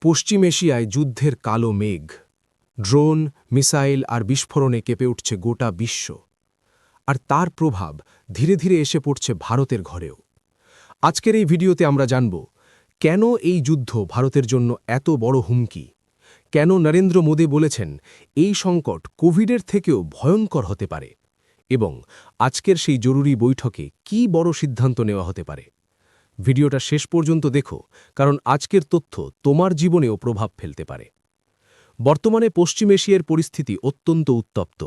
পশ্চিম এশিয়ায় যুদ্ধের কালো মেঘ, ড্রোন, মিসাইল আর বিস্ফোরণে কেঁপে উঠছে গোটা বিশ্ব। আর তার প্রভাব ধীরে ধীরে এসে পড়ছে ভারতের ঘরেও। আজকের এই ভিডিওতে আমরা জানব, কেন এই যুদ্ধ ভারতের জন্য এত বড় হুমকি, কেন নরেন্দ্র মোদী বলেছেন এই সংকট কোভিডের থেকেও ভয়ঙ্কর হতে পারে, এবং আজকের সেই জরুরি বৈঠকে কী বড় সিদ্ধান্ত নেওয়া হতে পারে। ভিডিওটা শেষ পর্যন্ত দেখো, কারণ আজকের তথ্য তোমার জীবনেও প্রভাব ফেলতে পারে। বর্তমানে পশ্চিম এশিয়ার পরিস্থিতি অত্যন্ত উত্তপ্ত।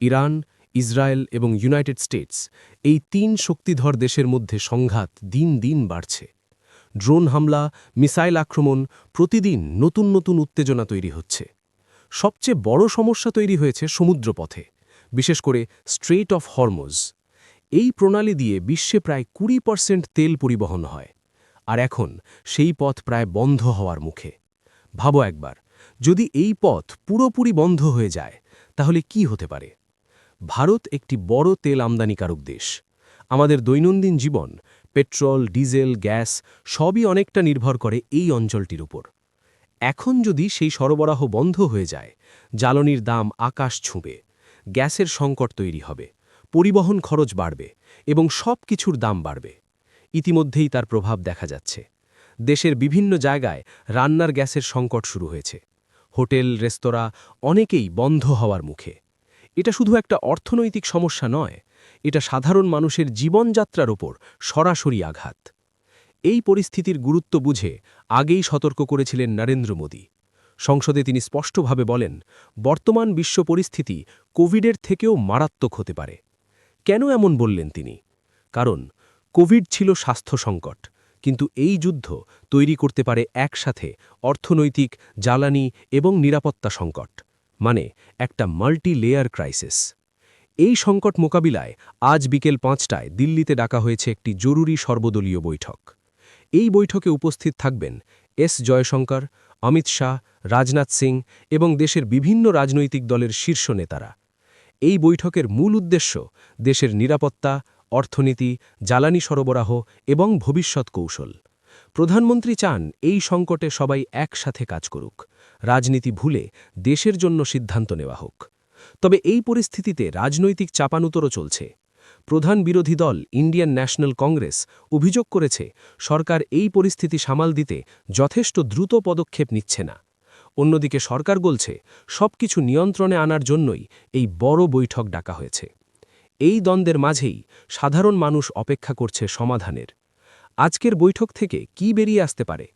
ইরান, ইসরায়েল এবং ইউনাইটেড স্টেটস, এই তিন শক্তিধর দেশের মধ্যে সংঘাত দিন দিন বাড়ছে। ড্রোন হামলা, মিসাইল আক্রমণ, প্রতিদিন নতুন নতুন উত্তেজনা তৈরি হচ্ছে। সবচেয়ে বড় সমস্যা তৈরি হয়েছে সমুদ্রপথে, বিশেষ করে স্ট্রেইট অফ হরমুজ। এই প্রণালী দিয়ে বিশ্বে প্রায় 20% তেল পরিবহন হয়, আর এখন সেই পথ প্রায় বন্ধ হওয়ার মুখে। ভাবো একবার, যদি এই পথ পুরোপুরি বন্ধ হয়ে যায়, তাহলে কি হতে পারে? ভারত একটি বড় তেল আমদানিকারক দেশ। আমাদের দৈনন্দিন জীবন, পেট্রোল, ডিজেল, গ্যাস সবই অনেকটা নির্ভর করে এই অঞ্চলটির উপর। এখন যদি সেই সরবরাহ বন্ধ হয়ে যায়, জ্বালানির দাম আকাশ ছুঁবে, গ্যাসের সংকট তৈরি হবে, পরিবহন খরচ বাড়বে এবং সব কিছুর দাম বাড়বে। ইতিমধ্যেই তার প্রভাব দেখা যাচ্ছে। দেশের বিভিন্ন জায়গায় রান্নার গ্যাসের সংকট শুরু হয়েছে। হোটেল, রেস্তোরাঁ অনেকেই বন্ধ হওয়ার মুখে। এটা শুধু একটা অর্থনৈতিক সমস্যা নয়, এটা সাধারণ মানুষের জীবনযাত্রার ওপর সরাসরি আঘাত। এই পরিস্থিতির গুরুত্ব বুঝে আগেই সতর্ক করেছিলেন নরেন্দ্র মোদী। সংসদে তিনি স্পষ্টভাবে বলেন, বর্তমান বিশ্ব পরিস্থিতি কোভিডের থেকেও মারাত্মক হতে পারে। কেন এমন বললেন তিনি? কারণ কোভিড ছিল স্বাস্থ্য সংকট, কিন্তু এই যুদ্ধ তৈরি করতে পারে একসাথে অর্থনৈতিক, জ্বালানি এবং নিরাপত্তা সংকট, মানে একটা মাল্টি লেয়ার ক্রাইসিস। এই সংকট মোকাবিলায় আজ বিকেল 5টায় দিল্লিতে ডাকা হয়েছে একটি জরুরি সর্বদলীয় বৈঠক। এই বৈঠকে উপস্থিত থাকবেন এস জয়শঙ্কর, অমিত শাহ, রাজনাথ সিং এবং দেশের বিভিন্ন রাজনৈতিক দলের শীর্ষ নেতারা। এই বৈঠকের মূল উদ্দেশ্য দেশের নিরাপত্তা, অর্থনীতি, জ্বালানি সরবরাহ এবং ভবিষ্যৎ কৌশল। প্রধানমন্ত্রী চান এই সংকটে সবাই একসাথে কাজ করুক, রাজনীতি ভুলে দেশের জন্য সিদ্ধান্ত নেওয়া হোক। তবে এই পরিস্থিতিতে রাজনৈতিক চাপানুতরও চলছে। প্রধান বিরোধী দল ইন্ডিয়ান ন্যাশনাল কংগ্রেস অভিযোগ করেছে, সরকার এই পরিস্থিতি সামাল দিতে যথেষ্ট দ্রুত পদক্ষেপ নিচ্ছে না। অন্যদিকে সরকার বলছে, সবকিছু নিয়ন্ত্রণে আনার জন্যই এই বড় বৈঠক ডাকা হয়েছে। এই দ্বন্দ্বের মাঝেই সাধারণ মানুষ অপেক্ষা করছে সমাধানের। আজকের বৈঠক থেকে কি বেরিয়ে আসতে পারে?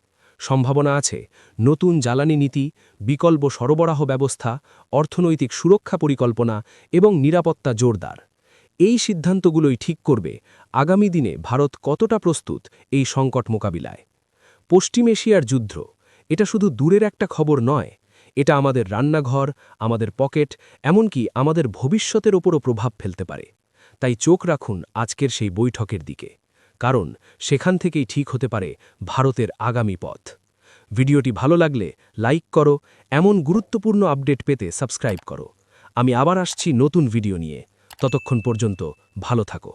সম্ভাবনা আছে নতুন জ্বালানি নীতি, বিকল্প সরবরাহ ব্যবস্থা, অর্থনৈতিক সুরক্ষা পরিকল্পনা এবং নিরাপত্তা জোরদার। এই সিদ্ধান্তগুলোই ঠিক করবে আগামী দিনে ভারত কতটা প্রস্তুত এই সংকট মোকাবিলায়। পশ্চিম এশিয়ার যুদ্ধ, এটা শুধু দূরের একটা খবর নয়, এটা আমাদের রান্নাঘর, আমাদের পকেট, এমনকি আমাদের ভবিষ্যতের ওপরও প্রভাব ফেলতে পারে। তাই চোখ রাখুন আজকের সেই বৈঠকের দিকে, কারণ সেখান থেকেই ঠিক হতে পারে ভারতের আগামী পথ। ভিডিওটি ভালো লাগলে লাইক করো, এমন গুরুত্বপূর্ণ আপডেট পেতে সাবস্ক্রাইব করো। আমি আবার আসছি নতুন ভিডিও নিয়ে। ততক্ষণ পর্যন্ত ভালো থাকো।